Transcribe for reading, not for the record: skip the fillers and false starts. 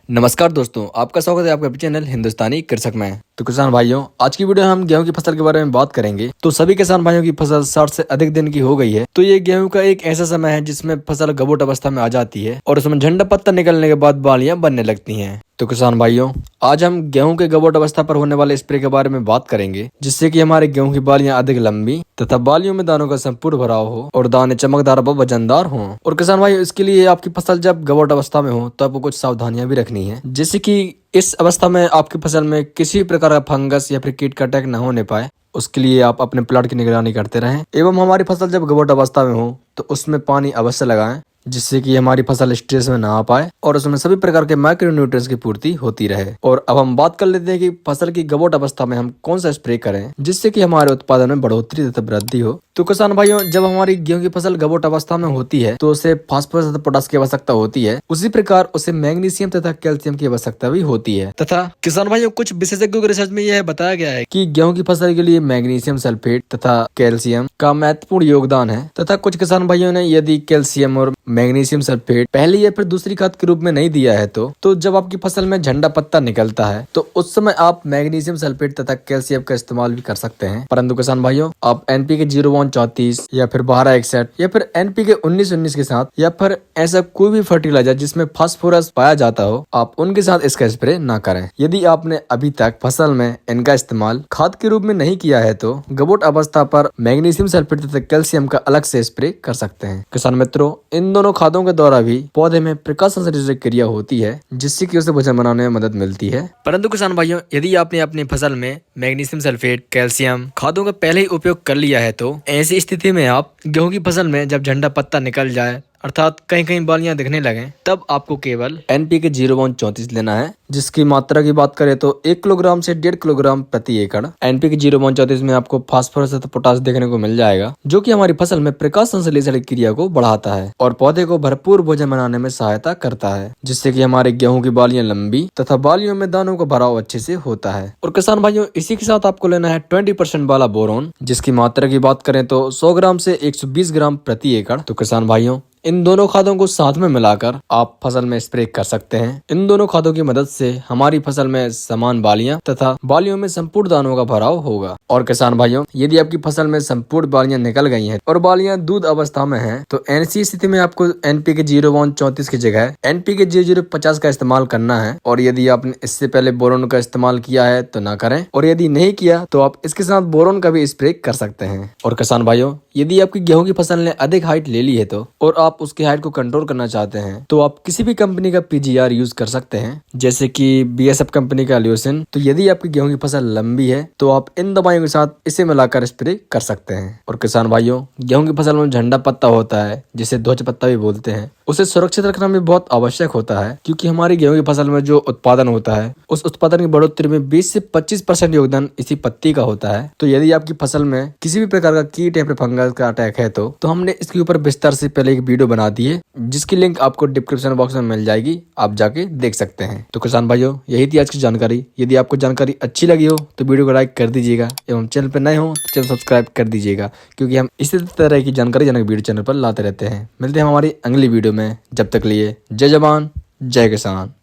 नमस्कार दोस्तों, आपका स्वागत है आपके अपने चैनल हिंदुस्तानी कृषक में। तो किसान भाइयों, आज की वीडियो में हम गेहूं की फसल के बारे में बात करेंगे। तो सभी किसान भाइयों की फसल 60 से अधिक दिन की हो गई है। तो ये गेहूं का एक ऐसा समय है जिसमें फसल गबोट अवस्था में आ जाती है और उसमें झंडा पत्ता निकलने के बाद बालियां बनने लगती हैं। तो किसान भाइयों, आज हम गेहूं के गबोट अवस्था पर होने वाले स्प्रे के बारे में बात करेंगे, जिससे कि हमारे गेहूं की बालियां अधिक लंबी तथा बालियों में दानों का संपूर्ण भराव हो और दाने चमकदार व वजनदार हों। और किसान भाइयों, इसके लिए आपकी फसल जब गबोट अवस्था में हो तो आपको कुछ सावधानियां भी रखनी है, जैसे कि इस अवस्था में आपकी फसल में किसी भी प्रकार का फंगस या फिर कीट का अटैक न होने पाए। उसके लिए आप अपने प्लाट की निगरानी करते रहें एवं हमारी फसल जब गबोट अवस्था में हो तो उसमें पानी अवश्य लगाएं, जिससे कि हमारी फसल स्ट्रेस में ना आ पाए और उसमें सभी प्रकार के माइक्रो न्यूट्रिएंट्स की पूर्ति होती रहे। और अब हम बात कर लेते हैं कि फसल की गबोट अवस्था में हम कौन सा स्प्रे करें जिससे कि हमारे उत्पादन में बढ़ोतरी तथा वृद्धि हो। तो किसान भाइयों, जब हमारी गेहूं की फसल गबोट अवस्था में होती है तो उसे फास्फोरस तथा पोटास की आवश्यकता होती है। उसी प्रकार उसे मैग्नीशियम तथा कैल्शियम की आवश्यकता भी होती है। तथा किसान भाइयों, कुछ विशेषज्ञों के रिसर्च में यह बताया गया है कि गेहूं की फसल के लिए मैग्नीशियम सल्फेट तथा कैल्शियम का महत्वपूर्ण योगदान है। तथा कुछ किसान भाइयों ने यदि कैल्शियम और मैग्नीशियम सल्फेट पहली या फिर दूसरी खाद के रूप में नहीं दिया है तो जब आपकी फसल में झंडा पत्ता निकलता है तो उस समय आप मैग्नीशियम सल्फेट तथा कैल्शियम का इस्तेमाल भी कर सकते हैं। परंतु किसान भाइयों, आप एनपीके 0134 या फिर 1261 या फिर एनपीके 1919 के साथ या फिर ऐसा कोई भी फर्टिलाइजर जिसमें फास्फोरस पाया जाता हो, आप उनके साथ इसका स्प्रे ना करें। यदि आपने अभी तक फसल में इनका इस्तेमाल खाद के रूप में नहीं किया है तो गबोट अवस्था पर मैग्नीशियम सल्फेट तथा कैल्शियम का अलग से स्प्रे कर सकते हैं। किसान मित्रों, इन दोनों खादों के द्वारा भी पौधे में प्रकाश संश्लेषण क्रिया होती है, जिससे कि उसे भोजन बनाने में मदद मिलती है। परंतु किसान भाइयों, यदि आपने अपनी फसल में मैग्नीशियम सल्फेट, कैल्शियम खादों का पहले ही उपयोग कर लिया है तो ऐसी स्थिति में आप गेहूं की फसल में जब झंडा पत्ता निकल जाए अर्थात कहीं कहीं बालियां दिखने लगे, तब आपको केवल एनपीके 0134 लेना है, जिसकी मात्रा की बात करें तो 1 किलोग्राम से 1.5 किलोग्राम प्रति एकड़। एनपीके 0134 में आपको फास्फोरस तथा पोटास देखने को मिल जाएगा, जो कि हमारी फसल में प्रकाश संश्लेषण क्रिया को बढ़ाता है और पौधे को भरपूर भोजन बनाने में सहायता करता है, जिससे कि हमारे गेहूं की बालियां लंबी तथा बालियों में दानों का भराव अच्छे से होता है। और किसान भाइयों, इसी के साथ आपको लेना है 20% वाला बोरोन, जिसकी मात्रा की बात करें तो 100 ग्राम से 120 ग्राम प्रति एकड़। तो किसान भाइयों, इन दोनों खादों को साथ में मिलाकर आप फसल में स्प्रे कर सकते हैं। इन दोनों खादों की मदद से हमारी फसल में समान बालियां तथा बालियों में संपूर्ण दानों का भराव होगा। और किसान भाइयों, यदि आपकी फसल में संपूर्ण बालियां निकल गई हैं और बालियां दूध अवस्था में हैं, तो ऐसी स्थिति में आपको एनपीके 0134 की जगह एनपीके 0050 का इस्तेमाल करना है। और यदि आपने इससे पहले बोरोन का इस्तेमाल किया है तो ना करें, और यदि नहीं किया तो आप इसके साथ बोरोन का भी स्प्रे कर सकते हैं। और किसान भाइयों, यदि आपकी गेहूं की फसल ने अधिक हाइट ले ली है तो और आप उसकी हाइट को कंट्रोल करना चाहते हैं तो आप किसी भी कंपनी का पीजीआर यूज कर सकते हैं, जैसे कि बीएसएफ कंपनी का ल्यूसिन। तो यदि आपकी गेहूं की फसल लंबी है तो आप इन दवाइयों के साथ इसे मिलाकर स्प्रे कर सकते हैं। और किसान भाइयों, गेहूं की फसल में झंडा पत्ता होता है, जिसे ध्वज पत्ता भी बोलते हैं, उसे सुरक्षित रखना भी बहुत आवश्यक होता है, क्योंकि हमारी गेहूं की फसल में जो उत्पादन होता है उस उत्पादन की बढ़ोतरी में 20 से 25% योगदान इसी पत्ती का होता है। तो यदि आपकी फसल में किसी भी प्रकार का कीट या फिर फंगस का अटैक है तो हमने इसके ऊपर विस्तार से पहले एक वीडियो बना दी है, जिसकी लिंक आपको डिस्क्रिप्शन बॉक्स में मिल जाएगी, आप जाके देख सकते हैं। तो किसान भाइयों, यही थी आज की जानकारी। यदि आपको जानकारी अच्छी लगी हो तो वीडियो को लाइक कर दीजिएगा एवं चैनल पर नए हो तो चैनल सब्सक्राइब कर दीजिएगा, क्योंकि हम इसी तरह की जानकारी जनक वीडियो चैनल पर लाते रहते हैं। मिलते हैं हमारी अगली वीडियो में, जब तक लिए जय जवान जय किसान।